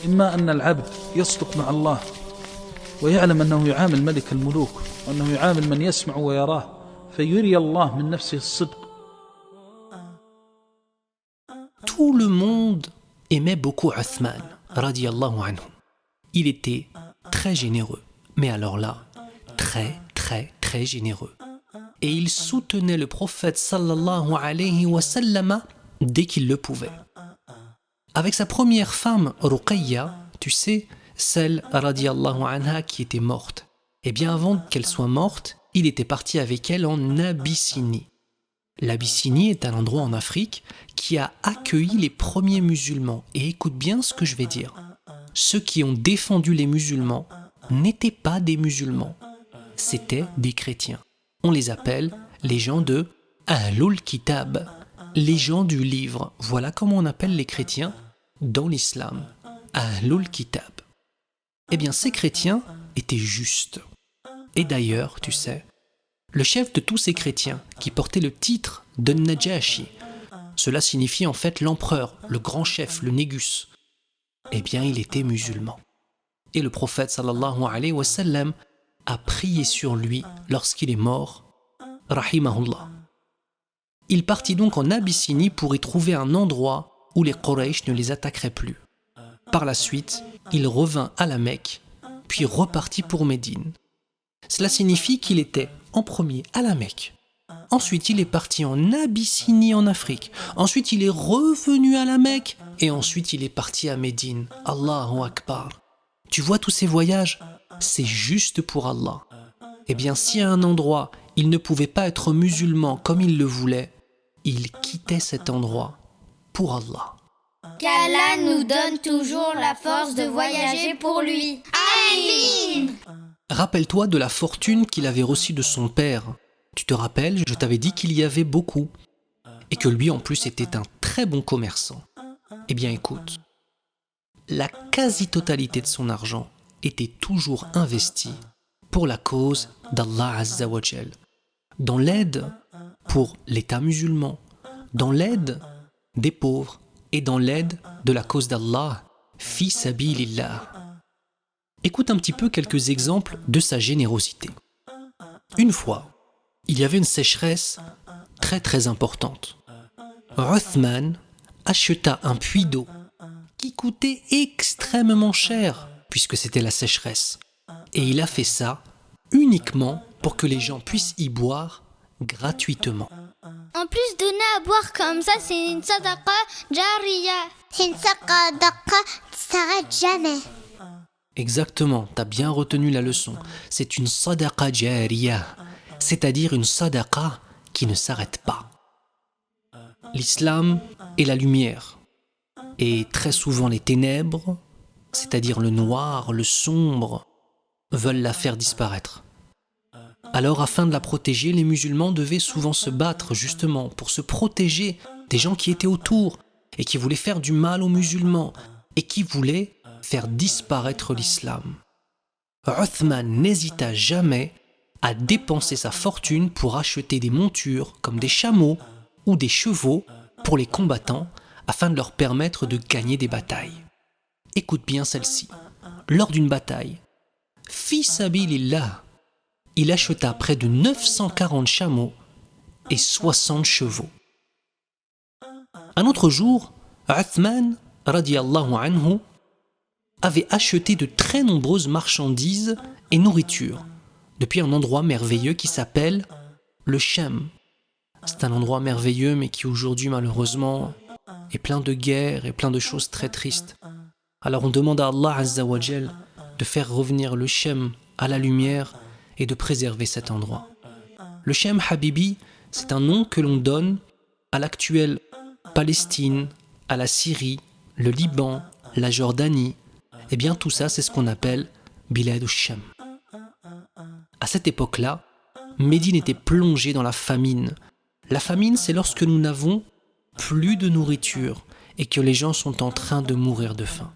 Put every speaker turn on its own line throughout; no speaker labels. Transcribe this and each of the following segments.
إما أن العبد يصدق مع الله ويعلم أنه يعامل ملك الملوك وأنه يعامل من يسمع ويراه فيري الله من نفسه الصدق.
Tout le monde aimait beaucoup Uthman, radiyallahu anhu. Il était très généreux, mais alors là, très généreux. Et il soutenait le prophète sallallahu alayhi wa sallam dès qu'il le pouvait. Avec sa première femme, Ruqayya, tu sais, celle radiyallahu anha qui était morte. Eh bien avant qu'elle soit morte, il était parti avec elle en Abyssinie. L'Abyssinie est un endroit en Afrique qui a accueilli les premiers musulmans. Et écoute bien ce que je vais dire. Ceux qui ont défendu les musulmans n'étaient pas des musulmans, c'étaient des chrétiens. On les appelle les gens de Ahlul Kitab, les gens du livre. Voilà comment on appelle les chrétiens dans l'islam, Ahlul Kitab. Eh bien, ces chrétiens étaient justes. Et d'ailleurs, tu sais, le chef de tous ces chrétiens, qui portait le titre de Najashi, cela signifie en fait l'empereur, le grand chef, le négus, eh bien, il était musulman. Et le prophète sallallahu alayhi wa sallam a prié sur lui lorsqu'il est mort, rahimahullah. Il partit donc en Abyssinie pour y trouver un endroit où les Quraysh ne les attaqueraient plus. Par la suite, il revint à la Mecque, puis repartit pour Médine. Cela signifie qu'il était en premier à la Mecque. Ensuite, il est parti en Abyssinie en Afrique. Ensuite, il est revenu à la Mecque. Et ensuite, il est parti à Médine. Allahu Akbar. Tu vois tous ces voyages? C'est juste pour Allah. Eh bien, si à un endroit, il ne pouvait pas être musulman comme il le voulait, il quittait cet endroit pour Allah.
Qu'Allah nous donne toujours la force de voyager pour lui. Amin.
Rappelle-toi de la fortune qu'il avait reçue de son père. Tu te rappelles, je t'avais dit qu'il y avait beaucoup. Et que lui, en plus, était un très bon commerçant. Eh bien, écoute, la quasi-totalité de son argent était toujours investie pour la cause d'Allah Azza wa Jal, dans l'aide pour l'État musulman, dans l'aide des pauvres et dans l'aide de la cause d'Allah, fi sabilillah. Écoute un petit peu quelques exemples de sa générosité. Une fois, il y avait une sécheresse très importante. Uthman acheta un puits d'eau qui coûtait extrêmement cher puisque c'était la sécheresse. Et il a fait ça uniquement pour que les gens puissent y boire gratuitement.
En plus, donner à boire comme ça, c'est une sadaqa jariya.
C'est une sadaqa qui s'arrête jamais.
Exactement, t'as bien retenu la leçon. C'est une sadaqa jariya, c'est-à-dire une sadaqa qui ne s'arrête pas. L'islam est la lumière, et très souvent les ténèbres, c'est-à-dire le noir, le sombre, veulent la faire disparaître. Alors, afin de la protéger, les musulmans devaient souvent se battre justement pour se protéger des gens qui étaient autour et qui voulaient faire du mal aux musulmans et qui voulaient faire disparaître l'islam. Uthman n'hésita jamais à dépenser sa fortune pour acheter des montures comme des chameaux ou des chevaux pour les combattants afin de leur permettre de gagner des batailles. Écoute bien celle-ci. Lors d'une bataille, fi sabilillah, il acheta près de 940 chameaux et 60 chevaux. Un autre jour, Uthman, radiyallahu anhu, avait acheté de très nombreuses marchandises et nourriture depuis un endroit merveilleux qui s'appelle le Shem. C'est un endroit merveilleux mais qui aujourd'hui malheureusement est plein de guerres et plein de choses très tristes. Alors on demande à Allah Azza wa Jal de faire revenir le Shem à la lumière et de préserver cet endroit. Le Shem Habibi, c'est un nom que l'on donne à l'actuelle Palestine, à la Syrie, le Liban, la Jordanie. Eh bien tout ça, c'est ce qu'on appelle Bilad al-Sham. À cette époque-là, Médine était plongée dans la famine. La famine, c'est lorsque nous n'avons plus de nourriture et que les gens sont en train de mourir de faim.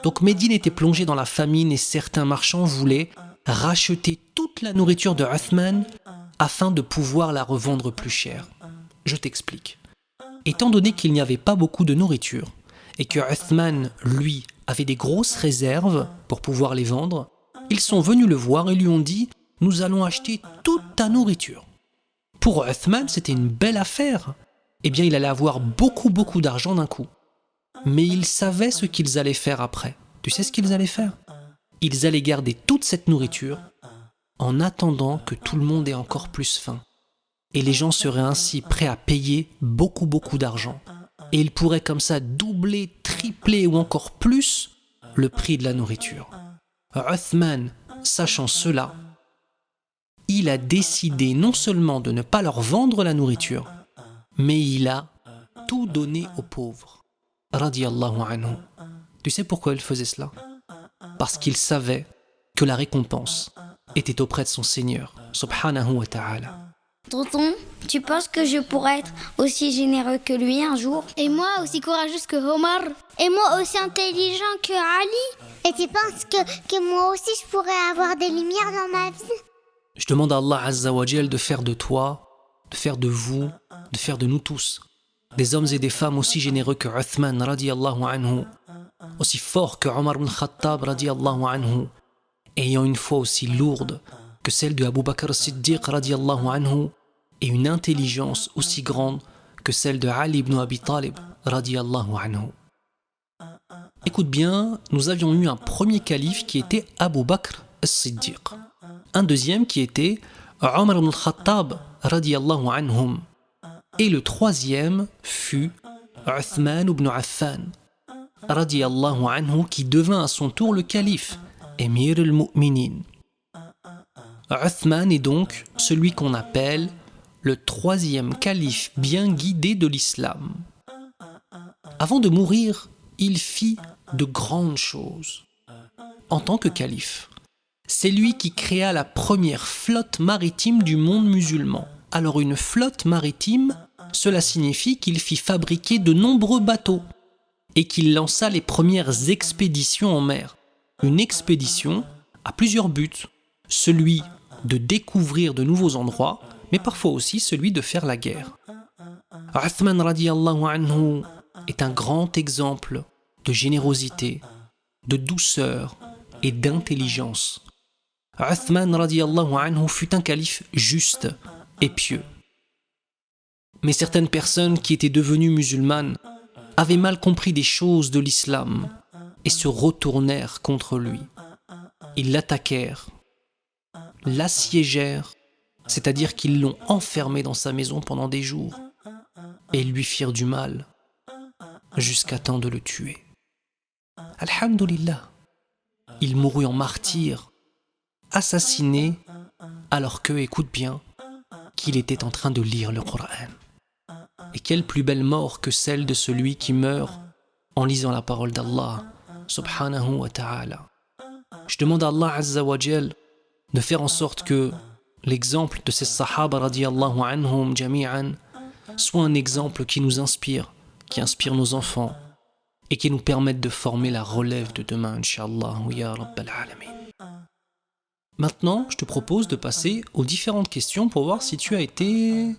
Donc Médine était plongée dans la famine et certains marchands voulaient racheter toute la nourriture de Uthman afin de pouvoir la revendre plus cher. Je t'explique. Étant donné qu'il n'y avait pas beaucoup de nourriture, et que Uthman, lui, avait des grosses réserves pour pouvoir les vendre, ils sont venus le voir et lui ont dit « Nous allons acheter toute ta nourriture ». Pour Uthman, c'était une belle affaire. Eh bien, il allait avoir beaucoup d'argent d'un coup. Mais ils savaient ce qu'ils allaient faire après. Tu sais ce qu'ils allaient faire? Ils allaient garder toute cette nourriture en attendant que tout le monde ait encore plus faim. Et les gens seraient ainsi prêts à payer beaucoup d'argent. Et ils pourraient comme ça doubler, tripler ou encore plus le prix de la nourriture. Uthman, sachant cela, il a décidé non seulement de ne pas leur vendre la nourriture, mais il a tout donné aux pauvres. Radiyallahu anhu. Tu sais pourquoi il faisait cela? Parce qu'il savait que la récompense était auprès de son Seigneur, subhanahu wa ta'ala.
Tonton, tu penses que je pourrais être aussi généreux que lui un jour?
Et moi aussi courageuse que Omar. Et moi aussi intelligent que Ali. Et tu penses que moi aussi je pourrais avoir des lumières dans ma vie?
Je demande à Allah Azza wa Jal de faire de toi, de faire de vous, de faire de nous tous des hommes et des femmes aussi généreux que Uthman radiyallahu anhu, aussi forts que Omar ibn Khattab radiyallahu anhu, ayant une foi aussi lourde que celle de Abu Bakr as-Siddiq radiyallahu anhu et une intelligence aussi grande que celle de Ali ibn Abi Talib radiyallahu anhu. Écoute bien, nous avions eu un premier calife qui était Abu Bakr as-Siddiq, un deuxième qui était Omar ibn Khattab radiyallahu anhum, et le troisième fut Uthman ibn Affan radiyallahu anhu, qui devint à son tour le calife, Émir al-Mu'minin. Uthman est donc celui qu'on appelle le troisième calife bien guidé de l'islam. Avant de mourir, il fit de grandes choses. En tant que calife, c'est lui qui créa la première flotte maritime du monde musulman. Alors une flotte maritime, cela signifie qu'il fit fabriquer de nombreux bateaux et qu'il lança les premières expéditions en mer. Une expédition a plusieurs buts, celui de découvrir de nouveaux endroits, mais parfois aussi celui de faire la guerre. Uthman radiyallahu anhu est un grand exemple de générosité, de douceur et d'intelligence. Uthman radiyallahu anhu fut un calife juste et pieux. Mais certaines personnes qui étaient devenues musulmanes avaient mal compris des choses de l'islam et se retournèrent contre lui. Ils l'attaquèrent, l'assiégèrent, c'est-à-dire qu'ils l'ont enfermé dans sa maison pendant des jours et lui firent du mal jusqu'à temps de le tuer. Alhamdulillah, il mourut en martyr, assassiné alors que, écoute bien, qu'il était en train de lire le Coran. Et quelle plus belle mort que celle de celui qui meurt en lisant la parole d'Allah, subhanahu wa ta'ala. Je demande à Allah Azza wa Jal de faire en sorte que l'exemple de ces sahaba radiyallahu anhum jami'an soit un exemple qui nous inspire, qui inspire nos enfants et qui nous permette de former la relève de demain, Inch'Allah, ya Rabbal Alamin. Maintenant, je te propose de passer aux différentes questions pour voir si tu as été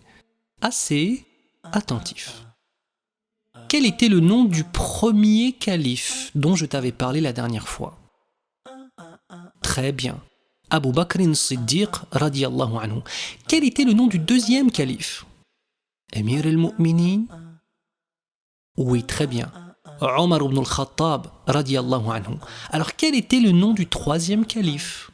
assez attentif. Quel était le nom du premier calife dont je t'avais parlé la dernière fois? Très bien. Abu Bakr as-Siddiq radiyallahu anhu. Quel était le nom du deuxième calife? Émir al-Mu'minin? Oui, très bien. Omar ibn al-Khattab radiyallahu anhu. Alors quel était le nom du troisième calife?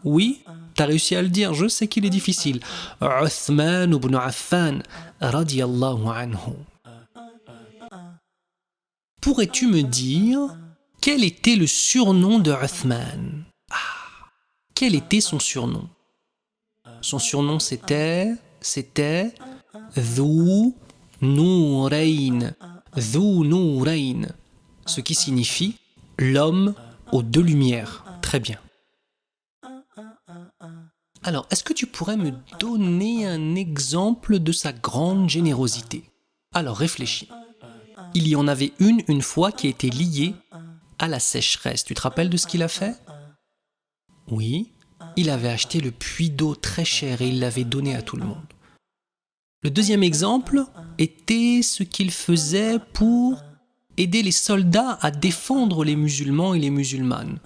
Oui, t'as réussi à le dire, je sais qu'il est difficile. Uthman ibn Affan radiyallahu anhu. Pourrais-tu me dire quel était le surnom de Uthman? Quel était son surnom? Son surnom c'était Dhu Nourayn. Dhu Nourayn, ce qui signifie l'homme aux deux lumières. Très bien. Alors, est-ce que tu pourrais me donner un exemple de sa grande générosité? Alors, réfléchis. Il y en avait une fois qui était liée à la sécheresse. Tu te rappelles de ce qu'il a fait? Oui, il avait acheté le puits d'eau très cher et il l'avait donné à tout le monde. Le deuxième exemple était ce qu'il faisait pour aider les soldats à défendre les musulmans et les musulmanes.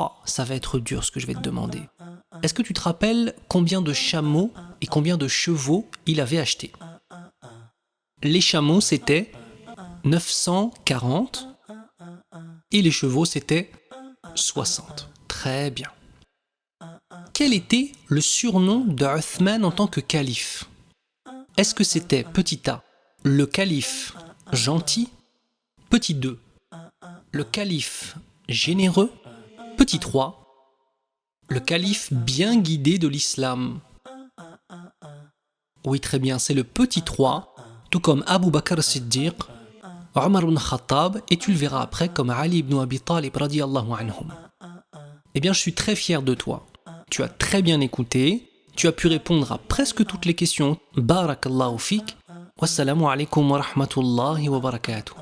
Oh, ça va être dur ce que je vais te demander. Est-ce que tu te rappelles combien de chameaux et combien de chevaux il avait acheté? Les chameaux, c'était 940 et les chevaux, c'était 60. Très bien. Quel était le surnom d'Uthman en tant que calife? Est-ce que c'était petit a, le calife gentil? Petit 2, le calife généreux? Petit 3, le calife bien guidé de l'islam? Oui, très bien, c'est le petit 3, tout comme Abu Bakr as-Siddiq, Omar ibn Khattab, et tu le verras après comme Ali ibn Abi Talib radiyallahu anhum. Eh bien, je suis très fier de toi. Tu as très bien écouté, tu as pu répondre à presque toutes les questions. Barakallahu fik. Wassalamu alaikum wa rahmatullahi wa barakatuh.